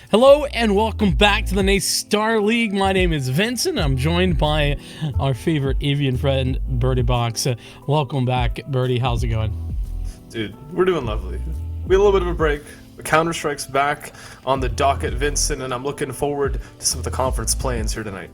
Hello and welcome back to the Nace Star League. My name is Vincent. I'm joined by our favorite avian friend, Birdie Box. Welcome back, Birdie. How's it going? Dude, we're doing lovely. We had a little bit of a break. Counter-Strike's back on the docket, Vincent, and I'm looking forward to some of the conference play-ins here tonight.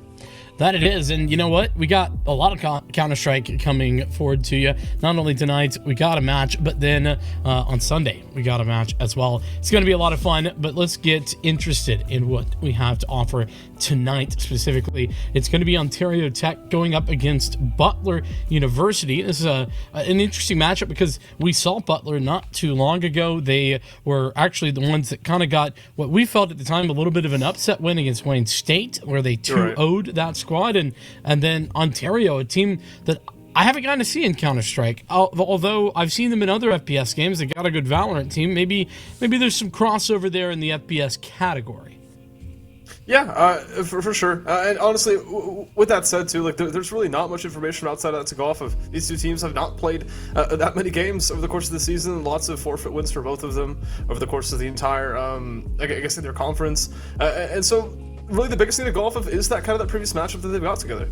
That it is, and you know what? We got a lot of Counter-Strike coming forward to you. Not only tonight, we got a match, but then on Sunday, we got a match as well. It's going to be a lot of fun, but let's get interested in what we have to offer tonight specifically. It's going to be Ontario Tech going up against Butler University. This is an interesting matchup because we saw Butler not too long ago. They were actually the ones that kind of got what we felt at the time a little bit of an upset win against Wayne State, where they 2-0'd that squad, and then Ontario, a team that I haven't gotten to see in Counter-Strike, although I've seen them in other FPS games. They got a good Valorant team. Maybe there's some crossover there in the FPS category. Yeah, for sure. And honestly, with that said too, like there's really not much information outside of that to go off of. These two teams have not played that many games over the course of the season. Lots of forfeit wins for both of them over the course of the entire, I guess, in their conference. And so, really, the biggest thing to go off of is that previous matchup that they've got together.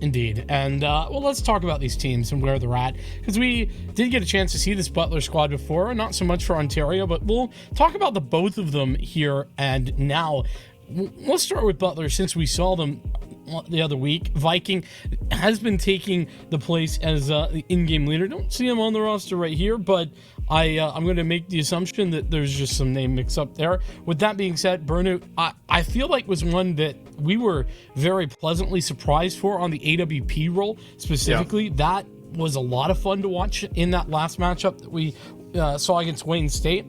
Indeed. And, well, let's talk about these teams and where they're at, because we did get a chance to see this Butler squad before, not so much for Ontario, but we'll talk about the both of them here and now. Let's start with Butler, since we saw them the other week. Viking has been taking the place as the in-game leader. Don't see him on the roster right here, but I'm going to make the assumption that there's just some name mix-up there. With that being said, Burnout, I feel like was one that we were very pleasantly surprised for on the AWP role specifically. Yeah. That was a lot of fun to watch in that last matchup that we saw against Wayne State.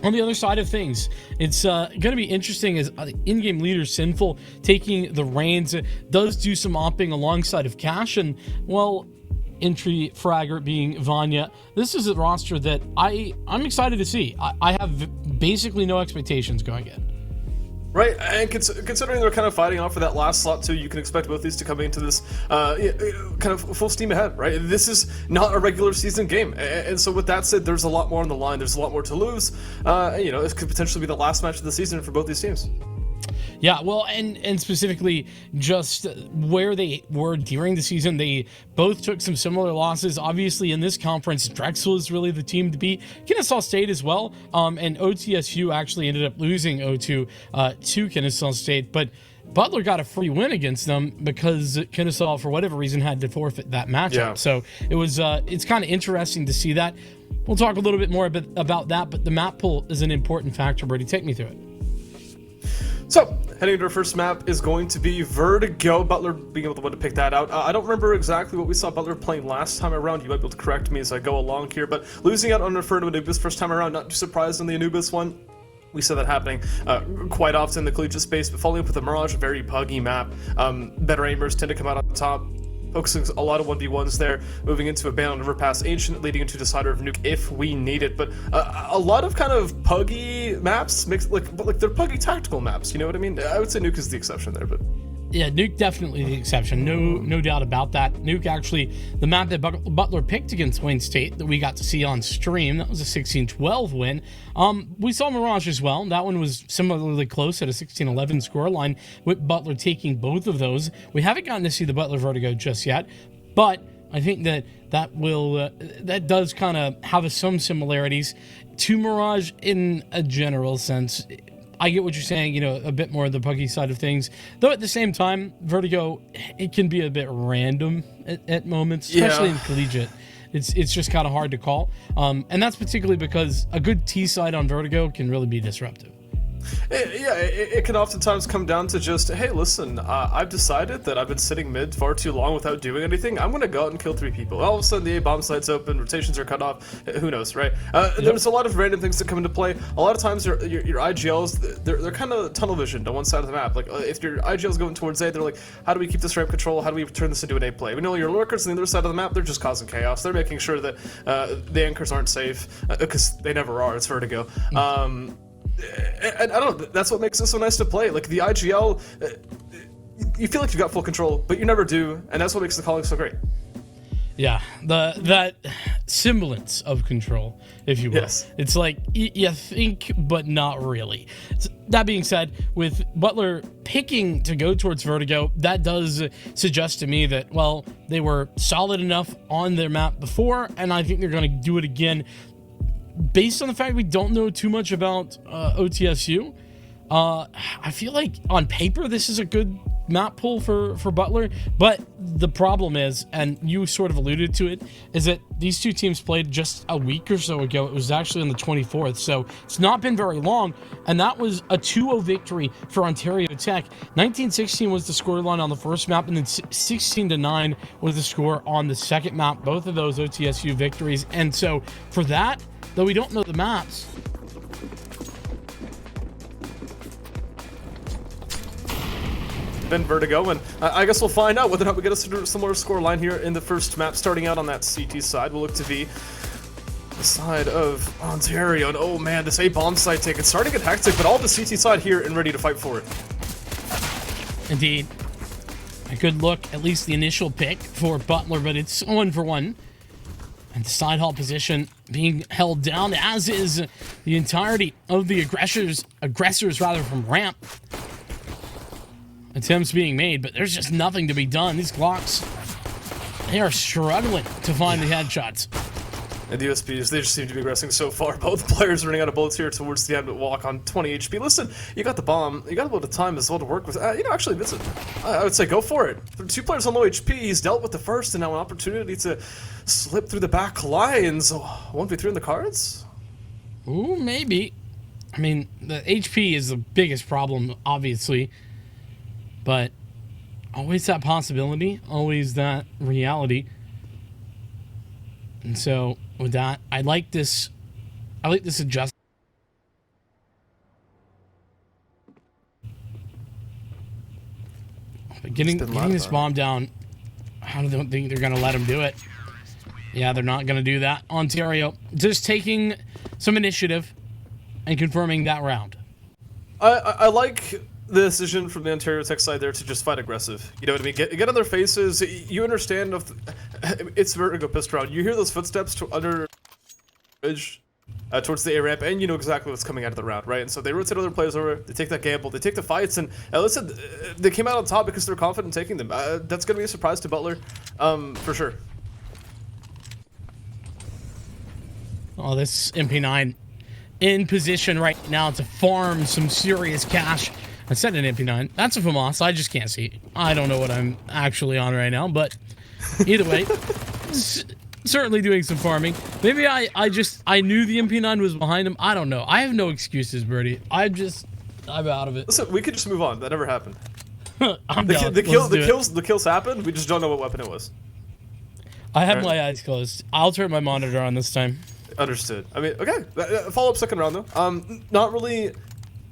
On the other side of things, it's going to be interesting as in-game leader Sinful taking the reins does do some opping alongside of Cash, and, well, entry fragger being Vanya. This is a roster that I'm excited to see. I have basically no expectations going in. Right, and considering they're kind of fighting off for that last slot too, you can expect both these to come into this kind of full steam ahead, right? This is not a regular season game, and so with that said, there's a lot more on the line. There's a lot more to lose. This could potentially be the last match of the season for both these teams. Yeah, well, and specifically just where they were during the season, they both took some similar losses. Obviously, in this conference, Drexel is really the team to beat. Kennesaw State as well, and OTSU actually ended up losing 0-2 to Kennesaw State, but Butler got a free win against them because Kennesaw, for whatever reason, had to forfeit that matchup. Yeah. So it was it's kind of interesting to see that. We'll talk a little bit more about that, but the map pool is an important factor. Birdie, take me through it. So, heading into our first map is going to be Vertigo. Butler being able to one to pick that out. I don't remember exactly what we saw Butler playing last time around. You might be able to correct me as I go along here, but losing out on Inferno Anubis first time around, not too surprised on the Anubis one. We saw that happening quite often in the collegiate space, but following up with the Mirage, a very puggy map. Better aimers tend to come out on top. Focusing a lot of 1v1s there, moving into a ban on Overpass Ancient, leading into Decider of Nuke if we need it. But a lot of kind of puggy maps, but they're puggy tactical maps, you know what I mean? I would say Nuke is the exception there, but... Yeah, Nuke definitely the exception. No doubt about that. Nuke actually, the map that Butler picked against Wayne State that we got to see on stream, that was a 16-12 win. We saw Mirage as well. That one was similarly close at a 16-11 scoreline, with Butler taking both of those. We haven't gotten to see the Butler Vertigo just yet, but I think that does kind of have some similarities to Mirage in a general sense. I get what you're saying, a bit more of the puggy side of things. Though at the same time, Vertigo, it can be a bit random at moments, especially in collegiate. It's just kind of hard to call. And that's particularly because a good T side on Vertigo can really be disruptive. It can oftentimes come down to just, hey, listen, I've decided that I've been sitting mid far too long without doing anything. I'm going to go out and kill 3 people. All of a sudden, the A-bomb site's open, rotations are cut off. Who knows, right? There's a lot of random things that come into play. A lot of times, your IGLs, they're kind of tunnel vision on one side of the map. Like, if your IGL's going towards A, they're like, how do we keep this ramp control? How do we turn this into an A play? We know your lurkers on the other side of the map, they're just causing chaos. They're making sure that the anchors aren't safe, because they never are. It's Vertigo. And I don't know, that's what makes it so nice to play. Like, the IGL, you feel like you've got full control, but you never do, and that's what makes the calling so great. Yeah, that semblance of control, if you will. Yes. It's like you think, but not really. That being said, with Butler picking to go towards Vertigo, that does suggest to me that, well, they were solid enough on their map before, and I think they're going to do it again. Based on the fact we don't know too much about OTSU, I feel like on paper this is a good map pull for Butler, but the problem is, and you sort of alluded to it, is that these two teams played just a week or so ago. It was actually on the 24th, so it's not been very long, and that was a 2-0 victory for Ontario Tech. 19-16 was the scoreline on the first map, and then 16-9 was the score on the second map, both of those OTSU victories. And so for that, though we don't know the maps, been Vertigo, and I guess we'll find out whether or not we get a similar score line here in the first map. Starting out on that CT side, we'll look to be the side of Ontario, and oh man, this A-bomb site take, it's starting to get hectic, but all the CT side here and ready to fight for it. Indeed. A good look, at least the initial pick for Butler, but it's 1-for-1. And the side hall position being held down, as is the entirety of the aggressors from ramp. Attempts being made, but there's just nothing to be done. These Glocks, they are struggling to find the headshots. And the USPs, they just seem to be aggressing so far. Both players running out of bullets here towards the end, but walk on 20 HP. Listen, you got the bomb. You got a little bit of time as well to work with. Actually, listen, I would say go for it. For 2 players on low HP, he's dealt with the first, and now an opportunity to slip through the back lines. 1v3 in the cards? Ooh, maybe. I mean, the HP is the biggest problem, obviously. But always that possibility, always that reality. And so with that, I like this adjustment. But getting this bomb down, I don't think they're going to let him do it. Yeah, they're not going to do that. Ontario just taking some initiative and confirming that round. I like the decision from the Ontario Tech side there to just fight aggressive. You know what I mean? Get on their faces. You understand it's Vertigo pissed around. You hear those footsteps under bridge towards the A ramp, and you know exactly what's coming out of the round, right? And so they rotate other players over. They take that gamble. They take the fights, and listen, they came out on top because they're confident in taking them. That's going to be a surprise to Butler, for sure. Oh, this MP9 in position right now to farm some serious cash. I said an MP9. That's a FAMAS. I just can't see. I don't know what I'm actually on right now, but either way, certainly doing some farming. Maybe I knew the MP9 was behind him. I don't know. I have no excuses, Birdie. I'm out of it. Listen, we could just move on. That never happened. The kills happened. We just don't know what weapon it was. I have my eyes closed. I'll turn my monitor on this time. Understood. I mean, okay. Follow-up second round, though. Not really...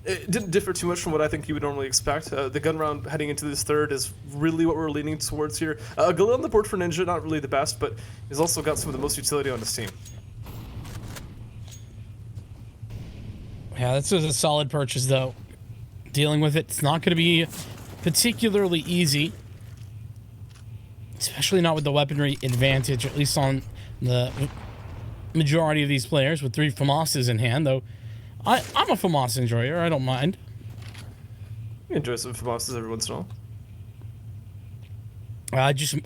It didn't differ too much from what I think you would normally expect. The gun round heading into this third is really what we're leaning towards here. Galil on the board for Ninja, not really the best, but he's also got some of the most utility on his team. Yeah, this is a solid purchase, though. Dealing with it's not going to be particularly easy. Especially not with the weaponry advantage, at least on the majority of these players, with 3 FAMASs in hand, though. I'm a FAMAS enjoyer. I don't mind. You enjoy some FAMASs every once in a while.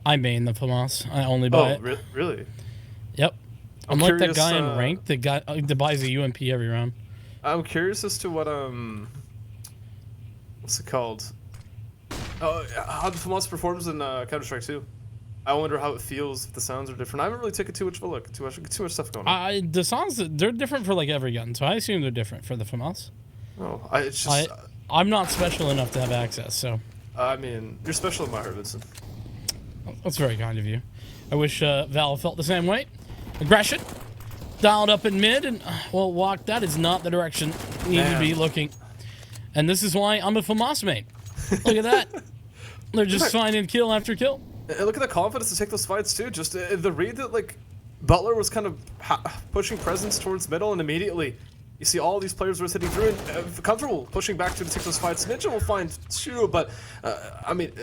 I main the FAMAS. I only buy it. Really? Yep. I'm like that guy in ranked that buys a UMP every round. I'm curious as to what what's it called? Oh, how the FAMAS performs in Counter-Strike 2. I wonder how it feels if the sounds are different. I haven't really taken too much of a look. Too much stuff going on. The sounds, they're different for like every gun, so I assume they're different for the FAMAS. Oh, it's just... I'm not special enough to have access, so... I mean, you're special in my heart, Vincent. That's very kind of you. I wish Valve felt the same way. Aggression. Dialed up in mid, and, well, walk, that is not the direction you need to be looking. And this is why I'm a FAMAS main. Look at that. They're just finding kill after kill. And look at the confidence to take those fights, too. Just the read that, like, Butler was kind of pushing presence towards middle, and immediately you see all these players were sitting through and comfortable pushing back to take those fights. Ninja will find 2, but, I mean,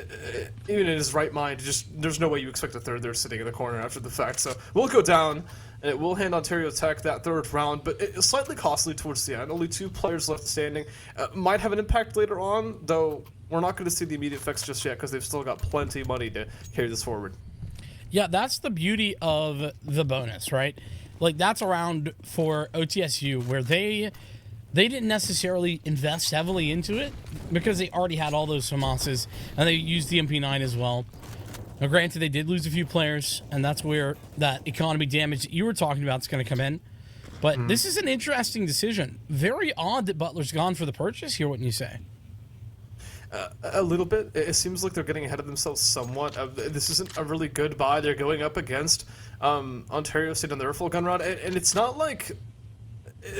even in his right mind, just there's no way you expect a third there sitting in the corner after the fact. So we'll go down. and it will hand Ontario Tech that third round, but it's slightly costly towards the end. Only 2 players left standing. Might have an impact later on, though we're not going to see the immediate effects just yet because they've still got plenty of money to carry this forward. Yeah, that's the beauty of the bonus, right? Like, that's around for OTSU, where they didn't necessarily invest heavily into it because they already had all those FAMASs, and they used the MP9 as well. Now, granted, they did lose a few players, and that's where that economy damage that you were talking about is going to come in. But this is an interesting decision. Very odd that Butler's gone for the purchase here, wouldn't you say? A little bit. It seems like they're getting ahead of themselves somewhat. This isn't a really good buy. They're going up against Ontario State on their full gun round, and it's not like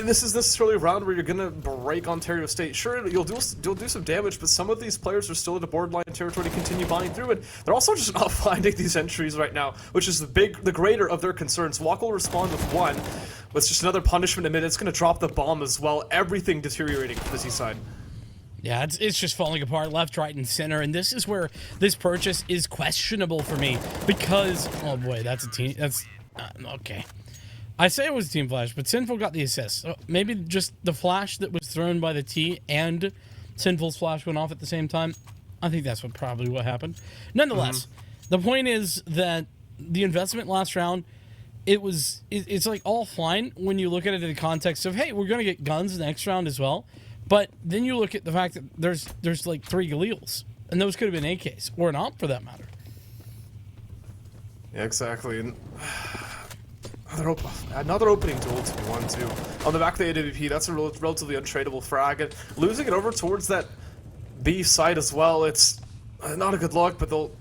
this is necessarily a round where you're gonna break Ontario State. Sure, you'll do some damage, but some of these players are still at a borderline territory to continue buying through it. They're also just not finding these entries right now, which is the greater of their concerns. Walk will respond with 1, but it's just another punishment amid. It's gonna drop the bomb as well. Everything deteriorating for the T side. Yeah, it's just falling apart left, right, and center, and this is where this purchase is questionable for me because, oh boy, that's a team, that's, okay. I say it was Team Flash, but Sinful got the assist. So maybe just the flash that was thrown by the T and Sinful's flash went off at the same time. I think that's probably what happened. Nonetheless, the point is that the investment last round, it's like all fine when you look at it in the context of, hey, we're going to get guns next round as well. But then you look at the fact that there's like 3 Galils, and those could have been AKs, or an AWP for that matter. Yeah, exactly. And another opening duel to 1-2. On the back of the AWP, that's a relatively untradeable frag. And losing it over towards that B side as well, it's not a good look, but they'll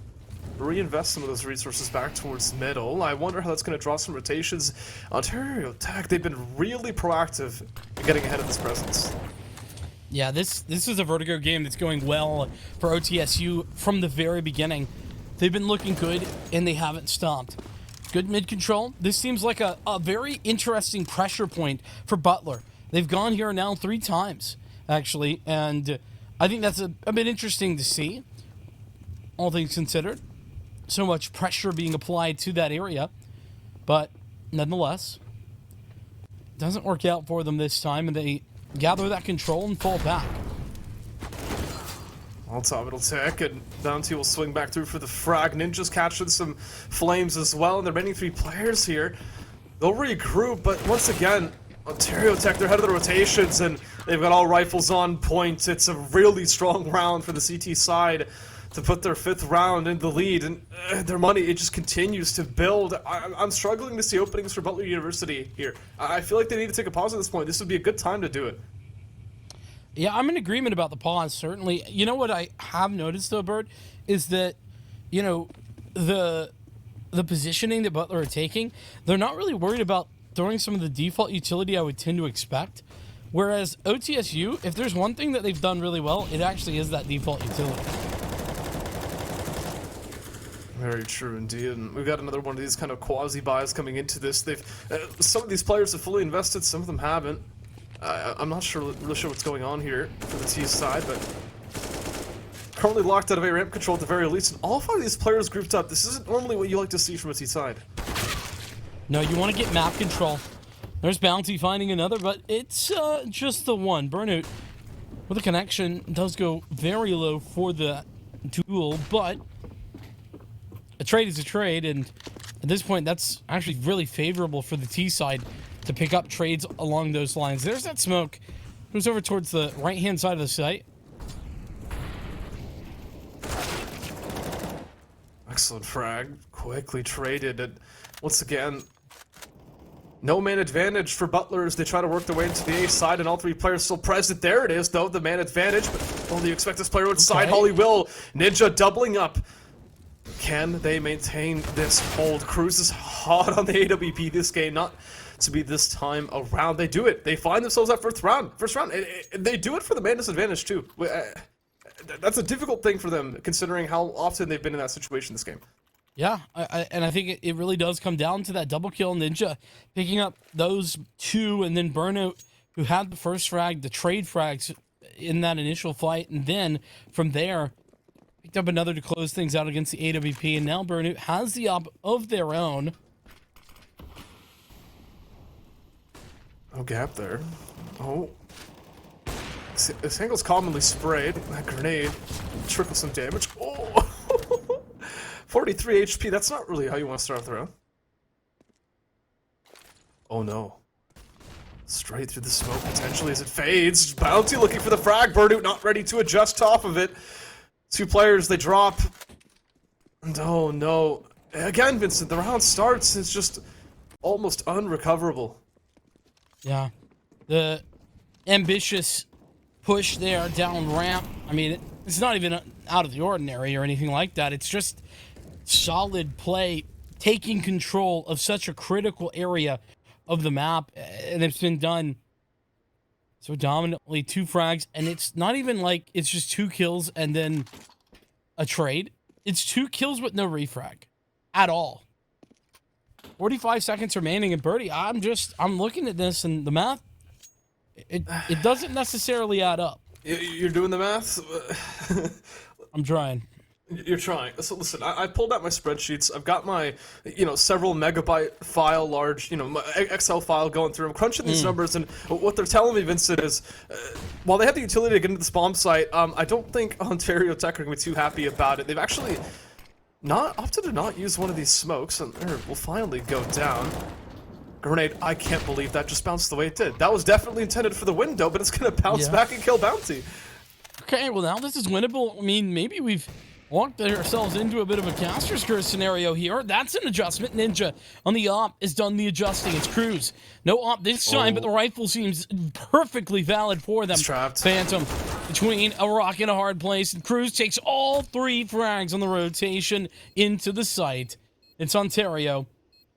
reinvest some of those resources back towards middle. I wonder how that's going to draw some rotations. Ontario Tech, they've been really proactive in getting ahead of this presence. Yeah, this is a Vertigo game that's going well for OTSU from the very beginning. They've been looking good, and they haven't stopped. Good mid control. This seems like a very interesting pressure point for Butler. They've gone here now 3 times, actually, and I think that's a bit interesting to see, all things considered. So much pressure being applied to that area, but nonetheless, doesn't work out for them this time, and they gather that control and fall back. Well, top it'll tick, and Bounty will swing back through for the frag. Ninja's catching some flames as well, and the remaining 3 players here, they'll regroup, but once again, Ontario Tech, they're ahead of the rotations, and they've got all rifles on point. It's a really strong round for the CT side to put their 5th round in the lead, and their money, it just continues to build. I'm struggling to see openings for Butler University here. I feel like they need to take a pause at this point. This would be a good time to do it. Yeah, I'm in agreement about the pause, certainly. You know what I have noticed, though, Bert, is that, you know, the positioning that Butler are taking, they're not really worried about throwing some of the default utility I would tend to expect. Whereas OTSU, if there's one thing that they've done really well, it actually is that default utility. Very true indeed, and we've got another one of these kind of quasi-buys coming into this. They've some of these players have fully invested, some of them haven't. I'm not really sure what's going on here for the T side, but currently locked out of A ramp control at the very least, and all 5 of these players grouped up. This isn't normally what you like to see from a T side. No, you want to get map control. There's Bounty finding another, but it's just the one. Burnout with a connection does go very low for the duel, but a trade is a trade, and at this point, that's actually really favorable for the T side to pick up trades along those lines. There's that smoke. It was over towards the right-hand side of the site. Excellent frag. Quickly traded, and once again, no man advantage for Butler as they try to work their way into the A side, and all 3 players still present. There it is, though, the man advantage, but only you expect this player outside. Okay. Holly will. Ninja doubling up. Can they maintain this hold? Cruz is hot on the AWP this game, not to be this time around. They do it. They find themselves at first round. They do it for the man disadvantage too. That's a difficult thing for them, considering how often they've been in that situation this game. Yeah, and I think it really does come down to that double kill. Ninja picking up those 2, and then Burnout, who had the first frag, the trade frags in that initial fight, and then from there, picked up another to close things out against the AWP, and now Burnout has the op of their own. No gap there. Oh. This angle's commonly sprayed. That grenade trickles some damage. Oh! 43 HP, that's not really how you want to start off the round. Oh no. Straight through the smoke potentially as it fades. Bounty looking for the frag. Burnout not ready to adjust off of it. Two players, they drop. And oh no. Again, Vincent, the round starts. It's just almost unrecoverable. Yeah. The ambitious push there down ramp. I mean, it's not even out of the ordinary or anything like that. It's just solid play, taking control of such a critical area of the map, and it's been done so dominantly. 2 frags, and it's not even like it's just 2 kills and then a trade. It's 2 kills with no refrag at all. 45 seconds remaining, and Birdie, I'm looking at this, and the math, it doesn't necessarily add up. You're doing the math? I'm trying. You're trying. So listen, I pulled out my spreadsheets. I've got my, several megabyte file, large, my Excel file going through. I'm crunching these numbers, and what they're telling me, Vincent, is while they have the utility to get into this bomb site, I don't think Ontario Tech are going to be too happy about it. They've actually opted to not use one of these smokes, and will finally go down. Grenade, I can't believe that just bounced the way it did. That was definitely intended for the window, but it's going to bounce back and kill Bounty. Okay, well now this is winnable. I mean, maybe we've walked ourselves into a bit of a caster's curse scenario here. That's an adjustment. Ninja on the op has done the adjusting. It's Cruz. No op this time, but the rifle seems perfectly valid for them. It's trapped. Phantom between a rock and a hard place, and Cruz takes all 3 frags on the rotation into the site. It's Ontario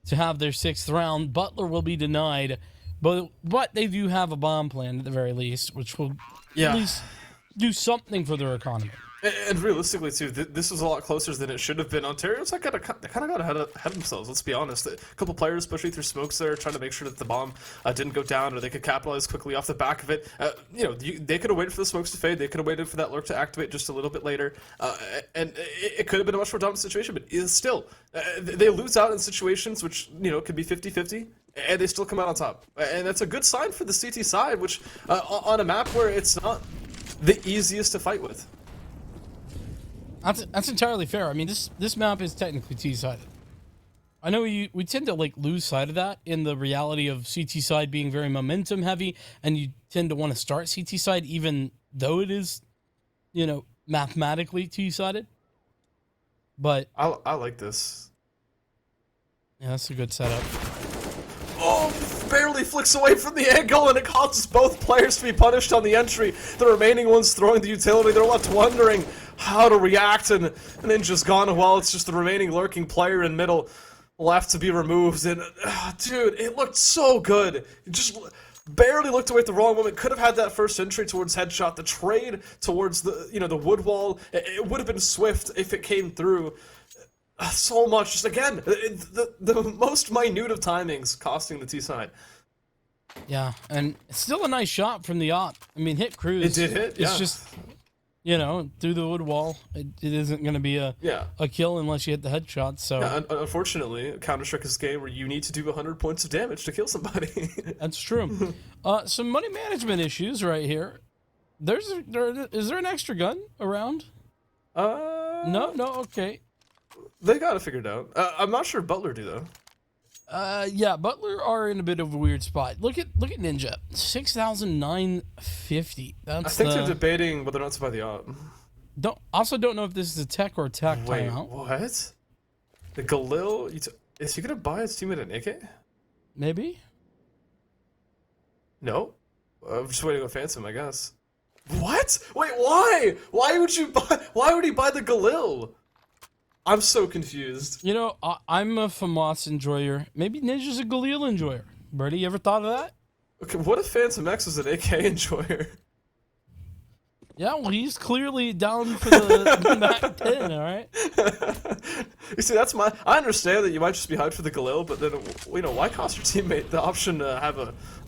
to have their 6th round. Butler will be denied, but they do have a bomb plan at the very least, which will at least do something for their economy. And realistically, too, this was a lot closer than it should have been. Ontario's kind of got ahead of themselves, let's be honest. A couple players pushing through smokes there, trying to make sure that the bomb didn't go down, or they could capitalize quickly off the back of it. They could have waited for the smokes to fade. They could have waited for that lurk to activate just a little bit later. And it could have been a much more dominant situation, but still, they lose out in situations which, could be 50-50, and they still come out on top. And that's a good sign for the CT side, which, on a map where it's not the easiest to fight with. That's entirely fair. I mean, this map is technically T-sided. I know we tend to lose sight of that in the reality of CT side being very momentum heavy, and you tend to want to start CT side even though it is, mathematically T-sided. But I like this. Yeah, that's a good setup. Oh, barely flicks away from the angle, and it causes both players to be punished on the entry. The remaining ones throwing the utility. They're left wondering how to react, and Ninja's gone. Well, it's just the remaining lurking player in middle left to be removed. And dude, it looked so good. It just barely looked away at the wrong moment. Could have had that first entry towards headshot. The trade towards the the wood wall. It would have been swift if it came through. So much, just again, the most minute of timings costing the T side. Yeah, and it's still a nice shot from the op. I mean, hit Cruz. It did hit. It's just, through the wood wall. It isn't going to be a kill unless you hit the headshot. So unfortunately, Counter-Strike is a game where you need to do 100 points of damage to kill somebody. That's true. Some money management issues right here. Is there an extra gun around? No, okay. They got it figured out. I'm not sure Butler do though. Yeah, Butler are in a bit of a weird spot. Look at Ninja, 6,950. I think they're debating whether or not to buy the op. Don't know if this is a tech or tech timeout. What? The Galil? Is he gonna buy his teammate an AK? Maybe. No. I'm just waiting on Phantom, I guess. What? Wait, why? Why would you buy? Why would he buy the Galil? I'm so confused. I'm a FAMAS enjoyer. Maybe Ninja's a Galil enjoyer. Birdie, you ever thought of that? Okay, what if Phantom X is an AK enjoyer? Yeah, well, he's clearly down for the Mac 10, all right? You see, I understand that you might just be hyped for the Galil, but then, why cost your teammate the option to have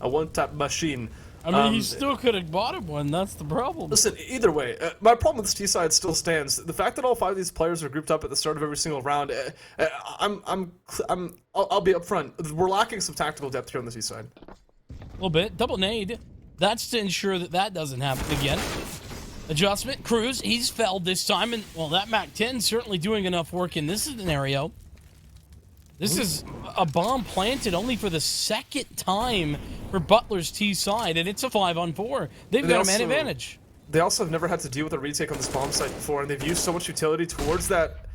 a one-tap machine? I mean, he still could have bought him one. That's the problem. Listen, either way, my problem with this T side still stands. The fact that all 5 of these players are grouped up at the start of every single round, I'll be upfront. We're lacking some tactical depth here on the T side. little bit. Double nade. That's to ensure that that doesn't happen again. Adjustment. Cruz, he's felled this time. And, well, that MAC-10 certainly doing enough work in this scenario. This is a bomb planted only for the second time for Butler's T side, and it's a 5-on-4. They've got a man advantage. They also have never had to deal with a retake on this bomb site before, and they've used so much utility towards that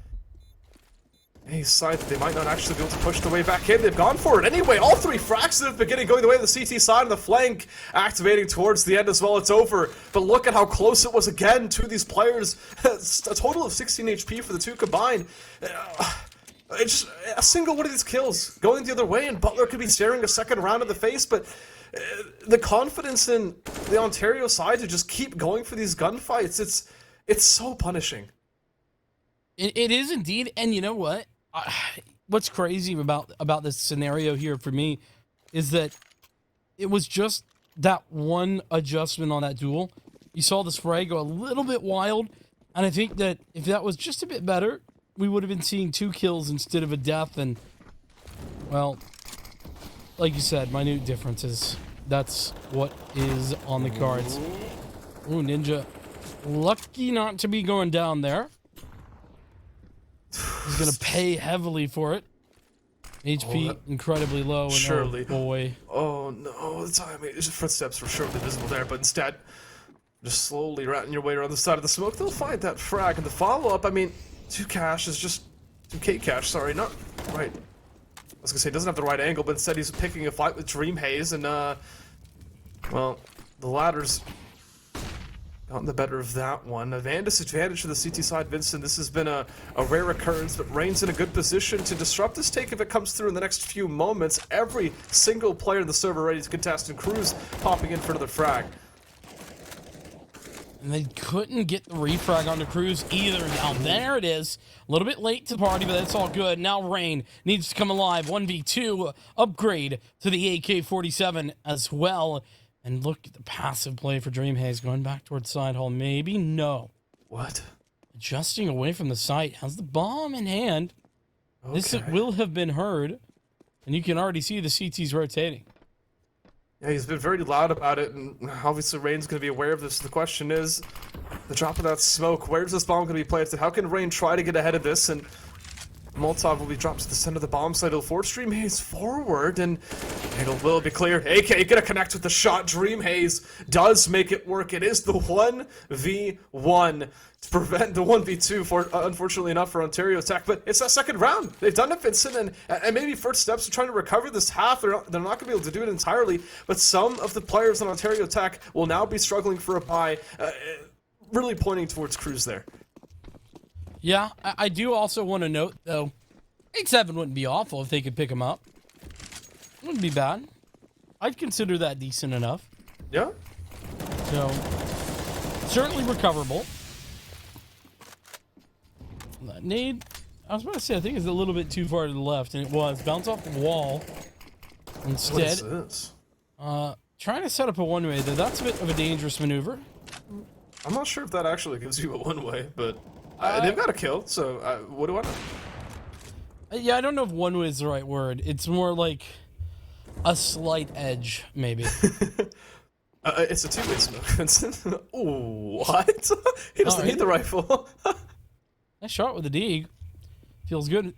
A side that they might not actually be able to push the way back in. They've gone for it anyway. All three fracks at the beginning going the way of the CT side, and the flank activating towards the end as well. It's over. But look at how close it was again to these players. A total of 16 HP for the two combined. It's just a single one of these kills going the other way, and Butler could be staring a second round in the face, but the confidence in the Ontario side to just keep going for these gunfights, it's so punishing. It is indeed, and you know what? What's crazy about this scenario here for me is that it was just that one adjustment on that duel. You saw the spray go a little bit wild, and I think that if that was just a bit better, we would have been seeing 2 kills instead of a death, and, well, like you said, minute differences. That's what is on the cards. Ooh, Ninja. Lucky not to be going down there. He's going to pay heavily for it. HP incredibly low. And surely. Oh, boy. Oh, no. The timing. His footsteps were surely visible there, but instead, just slowly ratting your way around the side of the smoke. They'll find that frag. And the follow-up, I mean, 2K cash, sorry, not right. I was gonna say, he doesn't have the right angle, but instead he's picking a fight with Dream Haze, and, well, the ladder's gotten the better of that one. Van disadvantage to the CT side, Vincent. This has been a rare occurrence, but Rain's in a good position to disrupt this take if it comes through in the next few moments. Every single player in the server ready to contest, and Cruz popping in for another frag. And they couldn't get the refrag on the Cruz either. Now there it is. A little bit late to the party, but that's all good. Now Rain needs to come alive. 1v2 upgrade to the AK-47 as well. And look at the passive play for Dream Haze going back towards side hall. Maybe no. What? Adjusting away from the site. Has the bomb in hand. Okay. This will have been heard. And you can already see the CTs rotating. Yeah, he's been very loud about it, and obviously Rain's going to be aware of this. The question is, the drop of that smoke, where's this bomb going to be planted? How can Rain try to get ahead of this? And Molotov will be dropped to the center of the bomb site. It'll force Dream Haze forward, and it will be clear. AK gonna connect with the shot. Dream Haze does make it work. It is the 1v1 to prevent the 1v2, for unfortunately enough for Ontario Tech, but it's that second round. They've done it, Vincent, and maybe first steps of trying to recover this half. They're not going to be able to do it entirely, but some of the players on Ontario Tech will now be struggling for a bye, really pointing towards Cruz there. Yeah, I do also want to note, though, 8-7 wouldn't be awful if they could pick him up. Wouldn't be bad. I'd consider that decent enough. Yeah? So, certainly recoverable. That nade, I was about to say, I think it's a little bit too far to the left, and it was. Bounce off the wall. Instead, What is this? trying to set up a one-way, though, that's a bit of a dangerous maneuver. I'm not sure if that actually gives you a one-way, but they've got a kill, so what do I know? Yeah, I don't know if one-way is the right word. It's more like a slight edge, maybe. It's a two-way smoke, Vincent. Ooh, what? He doesn't need the rifle. Nice shot with the Deeg. Feels good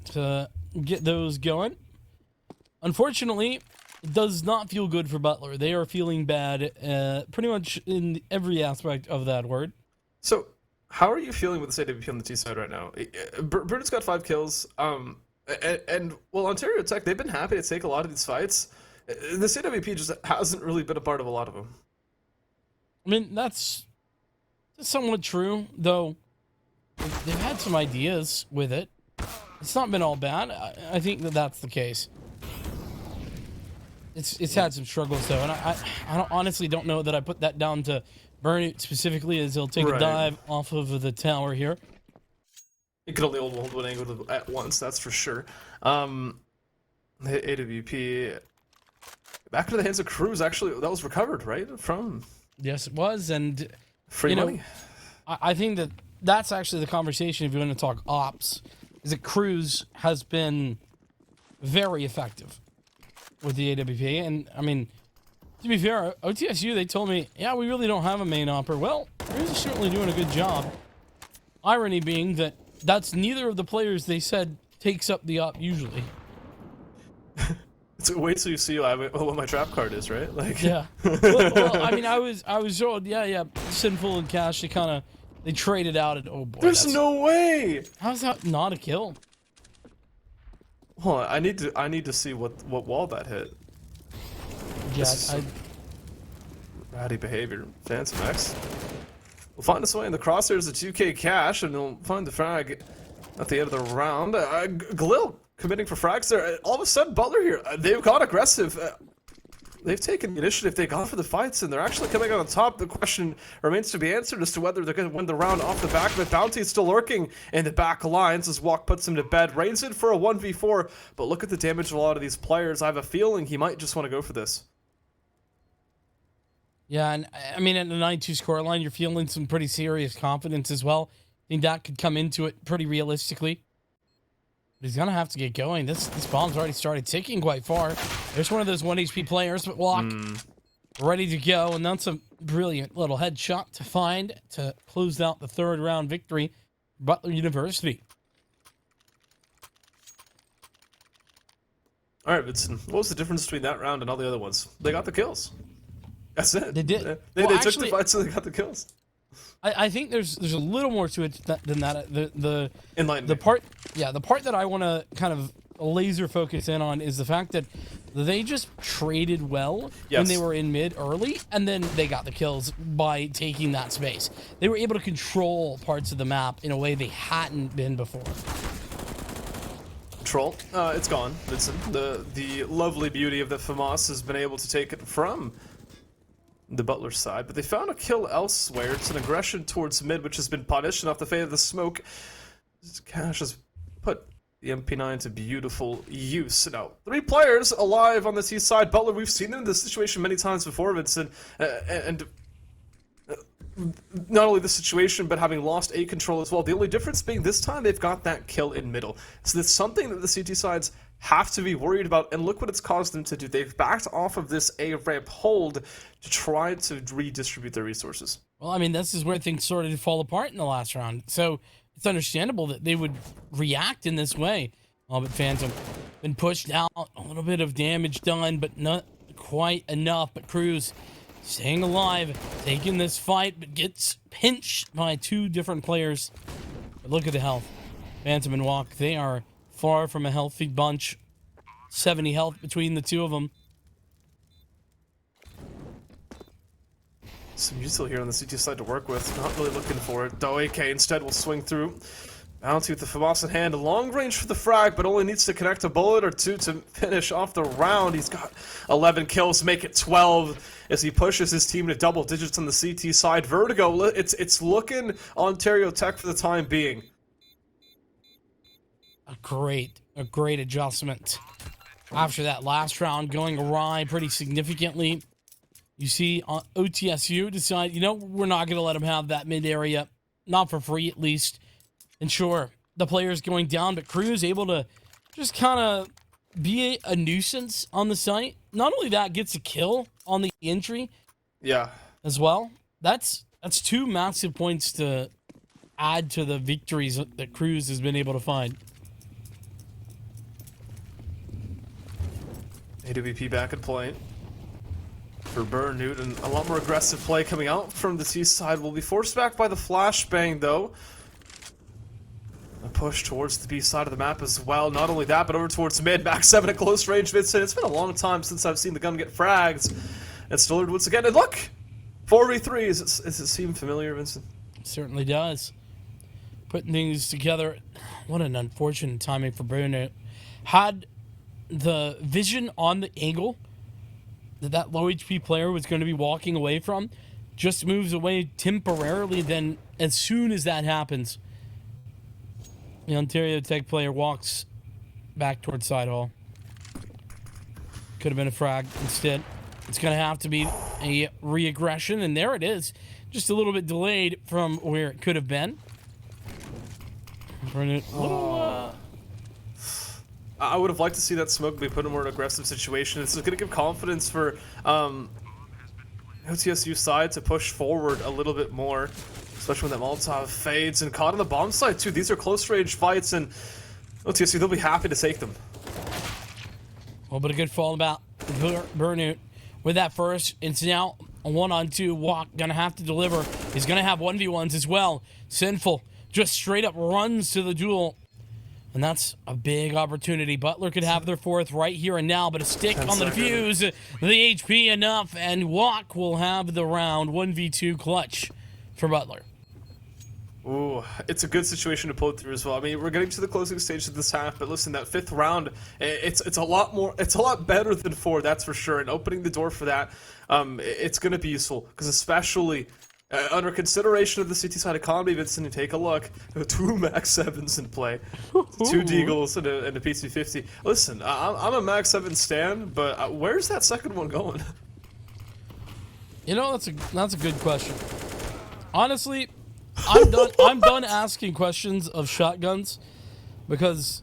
to get those going. Unfortunately, it does not feel good for Butler. They are feeling bad pretty much in every aspect of that word. So, how are you feeling with this AWP on the T side right now? Bruno's got 5 kills. And well, Ontario Tech, they've been happy to take a lot of these fights. This AWP just hasn't really been a part of a lot of them. I mean, that's somewhat true, though. They've had some ideas with it. It's not been all bad. I think that that's the case. It's had some struggles, though, and I honestly don't know that I put that down to Burn specifically, as he'll take a dive off of the tower here. You can only hold one angle at once, that's for sure. AWP back into the hands of Cruz. Actually, that was recovered, right? From yes, it was, and free money. I think that that's actually the conversation if you want to talk ops. Is that Cruz has been very effective with the AWP, and I mean, To be fair, OTSU, they told me, yeah, we really don't have a main opper. Well, Cruz is certainly doing a good job. Irony being that that's neither of the players they said takes up the op usually. Wait till you see what my trap card is, right? Like, yeah. Well, I mean, I was told, yeah, Sinful and Cash, they traded out, and oh boy, there's no way. How's that not a kill? Hold on, I need to see what wall that hit. Yeah, Ratty behavior. Phantom X. We'll find us way in the crosshairs of 2K Cash, and we'll find the frag at the end of the round. Galil committing for frags there. All of a sudden, Butler here, they've got aggressive. They've taken the initiative, they got for the fights, and they're actually coming out on top. The question remains to be answered as to whether they're going to win the round off the back of it. Bounty is still lurking in the back lines as Walk puts him to bed. Reigns in for a 1v4, but look at the damage of a lot of these players. I have a feeling he might just want to go for this. Yeah, and I mean, at the 9-2 scoreline, you're feeling some pretty serious confidence as well. I think that could come into it pretty realistically. But he's going to have to get going. This bomb's already started ticking quite far. There's one of those 1 HP players, but Walk ready to go. And that's a brilliant little headshot to find to close out the 3rd round victory for Butler University. All right, Vincent, what was the difference between that round and all the other ones? They got the kills. That's it. They did. They took the fight, so they got the kills. I think there's a little more to it than that. The part that I want to kind of laser focus in on is the fact that they just traded well when they were in mid early, and then they got the kills by taking that space. They were able to control parts of the map in a way they hadn't been before. Control, it's gone. Vincent, the lovely beauty of the FAMAS has been able to take it from the Butler side, but they found a kill elsewhere. It's an aggression towards mid, which has been punished, and off the fade of the smoke, Cash has put the MP9 to beautiful use. Now, 3 players alive on the T side. Butler, we've seen them in this situation many times before, Vincent, and not only this situation, but having lost A control as well. The only difference being this time they've got that kill in middle. So that's something that the CT sides have to be worried about, and look what it's caused them to do. They've backed off of this A ramp hold to try to redistribute their resources. Well, I mean, this is where things started to fall apart in the last round, so it's understandable that they would react in this way. Oh, but Phantom been pushed out, a little bit of damage done, but not quite enough. But Cruz staying alive, taking this fight, but gets pinched by 2 different players. But look at the health. Phantom and Walk, they are far from a healthy bunch. 70 health between the 2 of them. Some util here on the CT side to work with. Not really looking for it, though. AK instead will swing through. Bounty with the FAMAS in hand. Long range for the frag, but only needs to connect a bullet or 2 to finish off the round. He's got 11 kills, make it 12 as he pushes his team to double digits on the CT side. Vertigo, it's looking Ontario Tech for the time being. A great adjustment after that last round going awry pretty significantly. You see OTSU decide, we're not going to let them have that mid area, not for free at least. And sure, the player's going down, but Cruz able to just kind of be a nuisance on the site. Not only that, gets a kill on the entry, as well. That's 2 massive points to add to the victories that Cruz has been able to find. AWP back at point for Burn Newton. A lot more aggressive play coming out from the T side. Will be forced back by the flashbang, though. A push towards the B side of the map as well. Not only that, but over towards mid. Back 7 at close range. Vincent, it's been a long time since I've seen the gun get fragged. It's Stillard once again. And look! 4v3. Does it seem familiar, Vincent? It certainly does. Putting things together. What an unfortunate timing for Bruno. Had the vision on the angle that low HP player was going to be walking away from, just moves away temporarily. Then as soon as that happens, the Ontario Tech player walks back towards side hall. Could have been a frag instead. It's going to have to be a re-aggression, and there it is. Just a little bit delayed from where it could have been. I would have liked to see that smoke be put in a more aggressive situation. It's going to give confidence for OTSU side to push forward a little bit more, especially when that Molotov fades and caught on the bomb side too. These are close range fights, and OTSU, they'll be happy to take them. Well, but a good fall about Burnout with that first. It's now a 1-on-2. Walk gonna have to deliver. He's gonna have 1v1s as well. Sinful just straight up runs to the duel. And that's a big opportunity. Butler could have their fourth right here and now, but a stick on the defuse. The HP enough, and Walk will have the round. 1v2 clutch for Butler. Ooh, it's a good situation to pull it through as well. I mean, we're getting to the closing stage of this half, but listen, that 5th round, it's a lot better than 4, that's for sure. And opening the door for that, it's going to be useful, because especially under consideration of the CT side economy, Vincent, you take a look. 2 Max 7s in play, 2 Deagles and a PC-50. Listen, I'm a Max 7 stan, but where's that second one going? You know, that's a good question. Honestly, I'm done asking questions of shotguns, because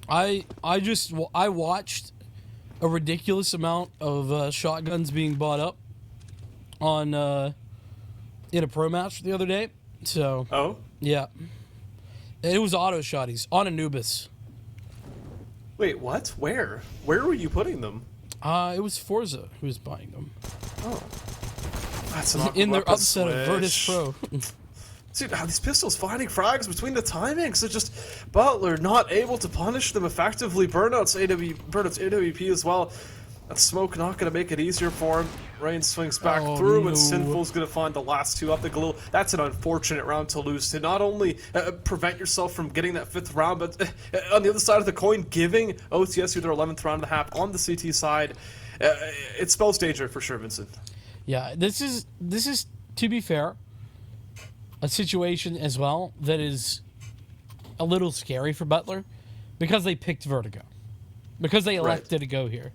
I watched a ridiculous amount of shotguns being bought up on in a pro match the other day. So yeah, it was auto shotties on Anubis. Wait, what? Where were you putting them? It was Forza who was buying them. Oh, that's an in their upset switch. of Virtus Pro. Dude, how these pistols finding frags between the timings. It's just Butler not able to punish them effectively. Burnout's AWP as well. That smoke not going to make it easier for him. Rain swings back through, and Sinful's going to find the last 2 up the glue. That's an unfortunate round to lose. To not only prevent yourself from getting that 5th round, but on the other side of the coin, giving OTSU their 11th round and a half on the CT side. It spells danger for sure, Vincent. Yeah, this is to be fair, a situation as well that is a little scary for Butler, because they picked Vertigo, because they elected to go here.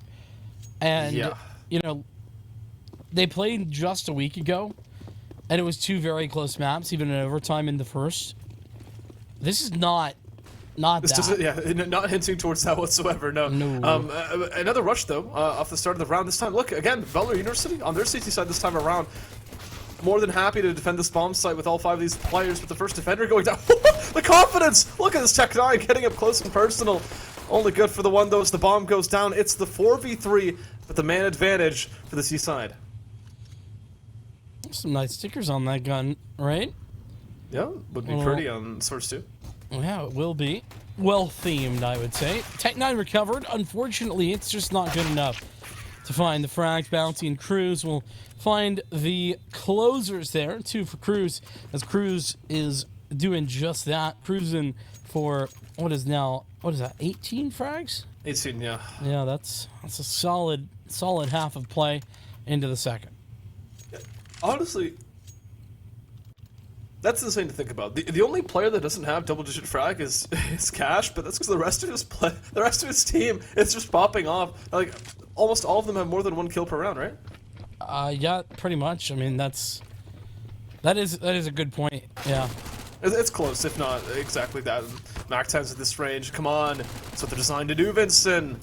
And, you know, they played just a week ago, and it was 2 very close maps, even in overtime in the first. This is not this that. Not hinting towards that whatsoever, no. Another rush, though, off the start of the round this time. Look, again, Butler University on their CT side this time around. More than happy to defend this bomb site with all 5 of these players, but the first defender going down. The confidence! Look at this Tech-9 getting up close and personal. Only good for the one, though, as the bomb goes down. It's the 4v3, but the man advantage for the C-side. Some nice stickers on that gun, right? Yeah, would be pretty on Source 2. Yeah, it will be. Well-themed, I would say. Tech-9 recovered. Unfortunately, it's just not good enough to find the frags. Bounty and Cruz will find the closers there. 2 for Cruz, as Cruz is doing just that. Cruising for, what is that, 18 frags? 18, yeah. Yeah, that's a solid half of play into the second. Honestly, that's insane to think about. The only player that doesn't have double-digit frag is Cash, but that's because the rest of his team is just popping off. Like, almost all of them have more than 1 kill per round, right? Yeah, pretty much. I mean, that is a good point. Yeah. It's close, if not exactly that. Mac 10s at this range, come on. That's what they're designed to do, Vincent.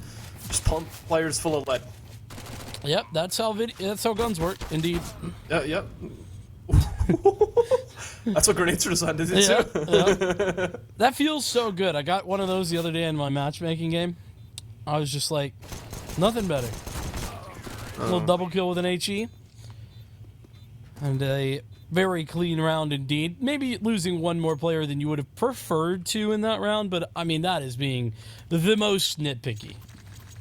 Just pump players full of lead. Yep, that's how guns work, indeed. Yep. That's what grenades are designed to do, too. Yeah. That feels so good. I got one of those the other day in my matchmaking game. I was just like, nothing better. A little double kill with an HE. And a very clean round indeed. Maybe losing 1 more player than you would have preferred to in that round, but I mean, that is being the most nitpicky.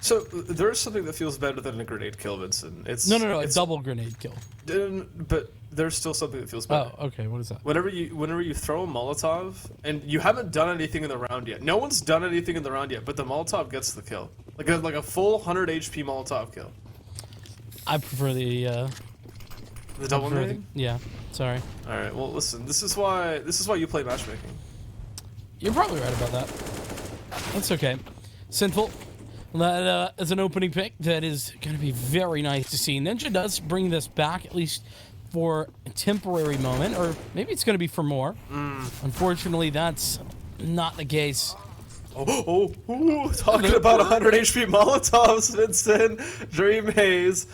So there is something that feels better than a grenade kill, Vincent. No, a double grenade kill. But there's still something that feels better. Oh, okay. What is that? Whenever you throw a Molotov, and you haven't done anything in the round yet. No one's done anything in the round yet, but the Molotov gets the kill. Like a full 100 HP Molotov kill. I prefer the double grenade? Yeah. Sorry. All right. Well, listen. This is why you play matchmaking. You're probably right about that. That's okay. Sinful. That is an opening pick that is going to be very nice to see. Ninja does bring this back, at least for a temporary moment, or maybe it's going to be for more. Unfortunately, that's not the case. Talking about 100 HP Molotovs, Vincent. Dream Haze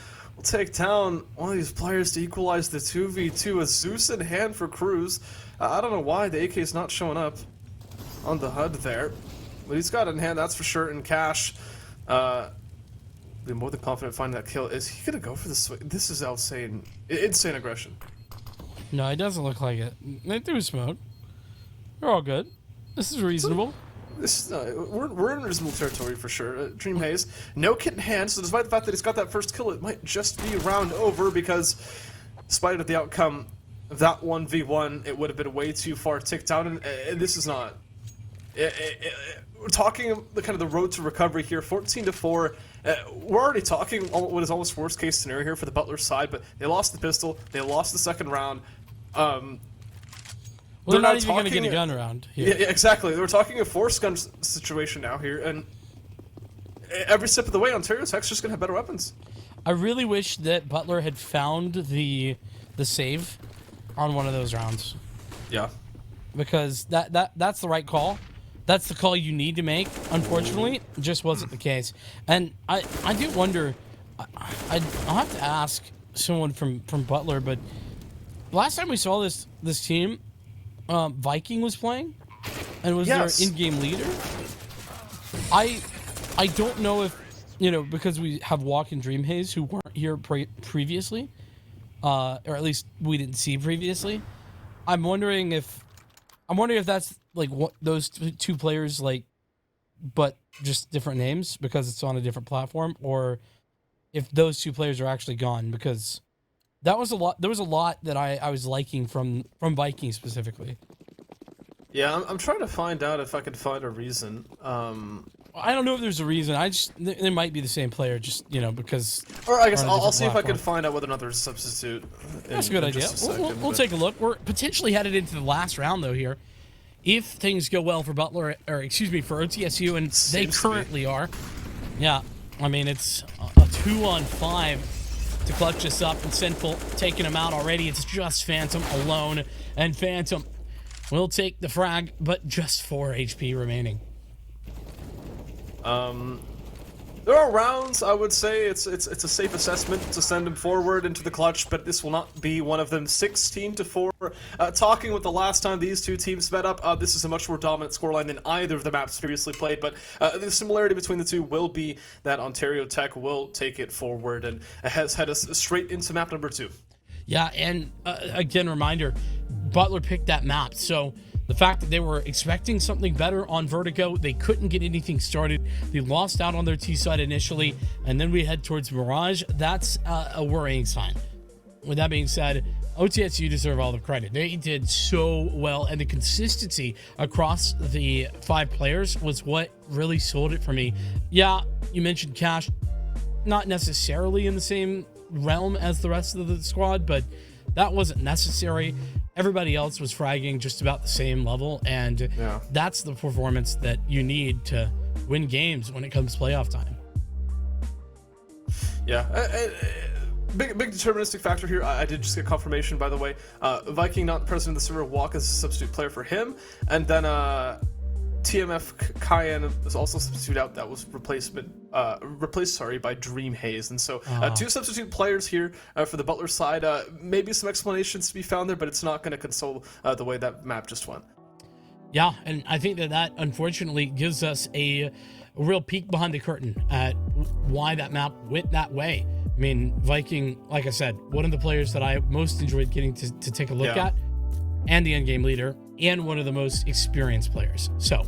take down one of these players to equalize the 2v2. A Zeus in hand for Cruz. I don't know why the AK is not showing up on the HUD there, but he's got it in hand, that's for sure. And Cash, be more than confident finding that kill. Is he gonna go for the swing? This is insane aggression. No, it doesn't look like it. They threw smoke. They're all good. This is reasonable. We're in reasonable territory for sure. Dream Haze, no kit in hand, so despite the fact that he's got that first kill, it might just be round over because despite of the outcome of that 1v1, it would have been way too far ticked down, and this is not. We're talking the kind of the road to recovery here, 14-4. We're already talking what is almost worst case scenario here for the Butler side, but they lost the pistol, they lost the second round. Well, they're not even going to get a gun around here. Yeah, exactly. We're talking a forced gun situation now here, and every step of the way, Ontario Tech's just going to have better weapons. I really wish that Butler had found the save on one of those rounds. Yeah. Because that's the right call. That's the call you need to make. Unfortunately, it just wasn't the case. And I do wonder, I'll have to ask someone from Butler, but last time we saw this team, Viking was playing and was their in-game leader. I don't know if, because we have Walk and Dream Haze who weren't here previously, or at least we didn't see previously. I'm wondering if that's like what those two players like, but just different names because it's on a different platform, or if those two players are actually gone, because that was a lot. There was a lot that I was liking from Viking specifically. Yeah, I'm trying to find out if I could find a reason. I don't know if there's a reason. There might be the same player, just because. Or I guess I'll see if I can find out whether or not there's a substitute. That's a good idea. We'll take a look. We're potentially headed into the last round though here. If things go well for Butler, or excuse me, for OTSU, and they currently are. Yeah, I mean it's a 2-on-5 to clutch this up, and Sinful taking him out already. It's just Phantom alone, and Phantom will take the frag, but just 4 HP remaining. There are rounds, I would say, it's a safe assessment to send him forward into the clutch, but this will not be one of them. 16-4. Talking with the last time these two teams met up, this is a much more dominant scoreline than either of the maps previously played, but the similarity between the two will be that Ontario Tech will take it forward and has head us straight into map number 2. Yeah, and again, reminder, Butler picked that map, so the fact that they were expecting something better on Vertigo, they couldn't get anything started. They lost out on their T side initially, and then we head towards Mirage. That's a worrying sign. With that being said, OTSU deserve all the credit. They did so well, and the consistency across the 5 players was what really sold it for me. Yeah, you mentioned Cash, not necessarily in the same realm as the rest of the squad, but that wasn't necessary. Everybody else was fragging just about the same level, and that's the performance that you need to win games when it comes playoff time. Yeah, big deterministic factor here. I did just get confirmation, by the way. Viking, not the president of the server, Walk as a substitute player for him, and then TMF Cayenne was also substituted out. That was replaced by Dream Haze. And so 2 substitute players here for the Butler side. Maybe some explanations to be found there, but it's not going to console the way that map just went. Yeah, and I think that unfortunately gives us a real peek behind the curtain at why that map went that way. I mean, Viking, like I said, one of the players that I most enjoyed getting to take a look at, and the endgame leader, and one of the most experienced players. So,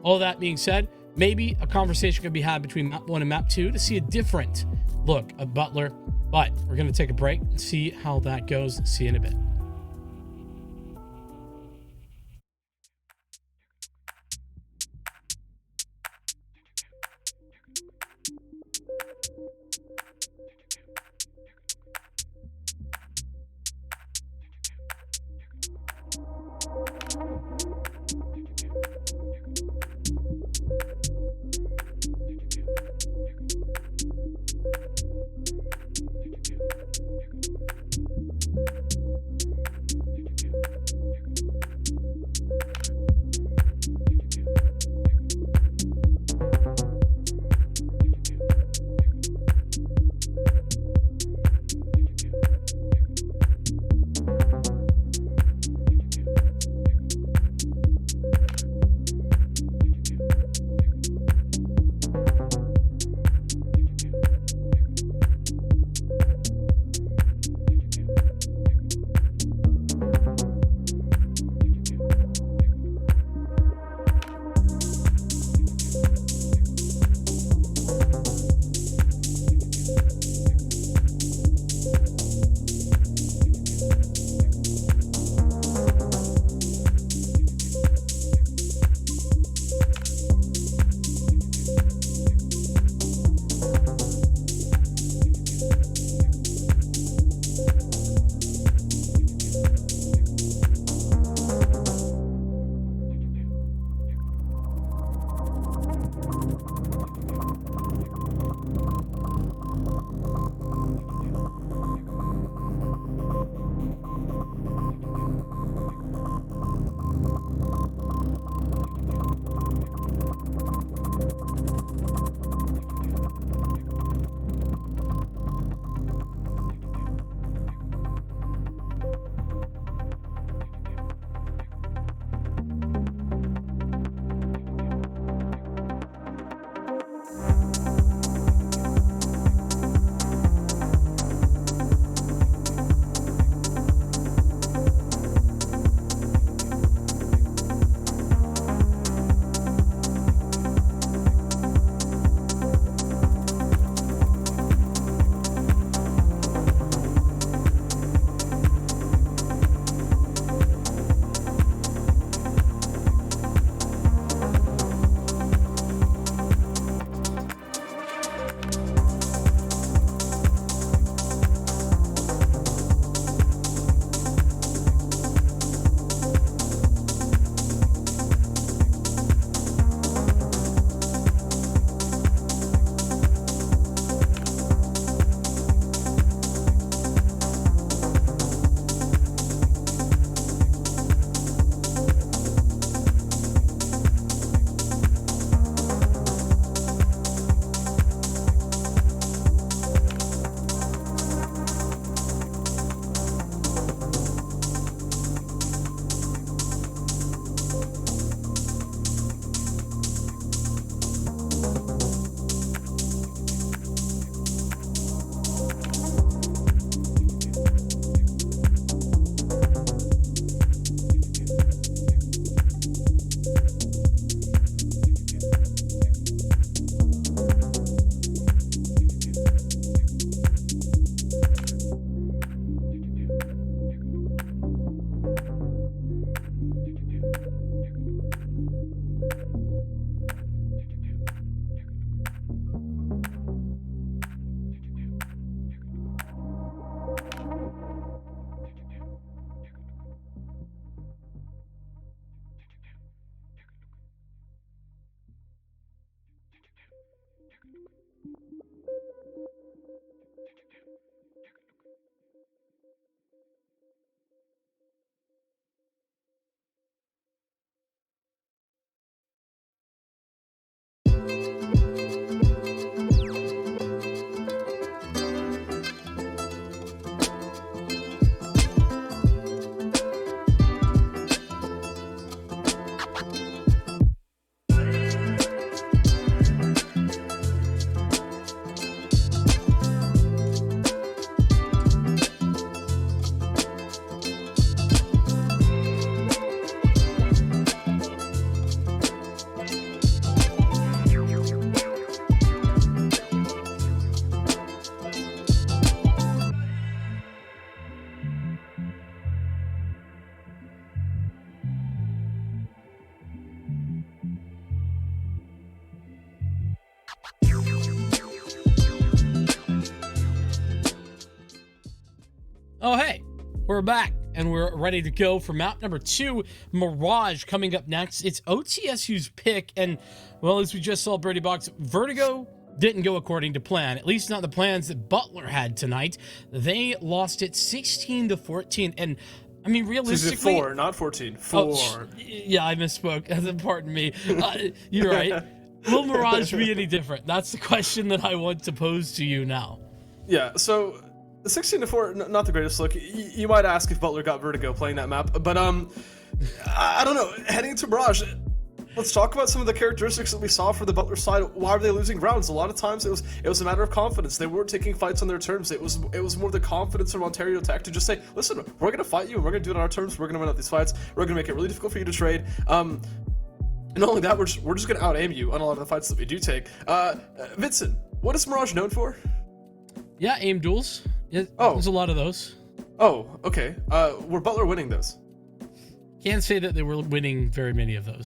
all that being said, maybe a conversation could be had between map 1 and map 2 to see a different look at Butler, but we're going to take a break and see how that goes. See you in a bit. Oh, hey, we're back and we're ready to go for map number 2, Mirage, coming up next. It's OTSU's pick, and, well, as we just saw Birdie Box, Vertigo didn't go according to plan, at least not the plans that Butler had tonight. They lost it 16-14, and, I mean, realistically... 4, not 14. 4. Oh, yeah, I misspoke. Pardon me. You're right. Will Mirage be any different? That's the question that I want to pose to you now. Yeah, so... 16-4, not the greatest look. You might ask if Butler got Vertigo playing that map, but I don't know. Heading to Mirage, let's talk about some of the characteristics that we saw for the Butler side. Why were they losing rounds? A lot of times it was a matter of confidence. They weren't taking fights on their terms. It was more the confidence from Ontario Tech to just say, listen, we're gonna fight you, and we're gonna do it on our terms. We're gonna win out these fights. We're gonna make it really difficult for you to trade. And not only that, we're just gonna out aim you on a lot of the fights that we do take. Vincent, what is Mirage known for? Yeah, aim duels. Yeah, oh, there's a lot of those. Oh, okay. Were Butler winning those? Can't say that they were winning very many of those.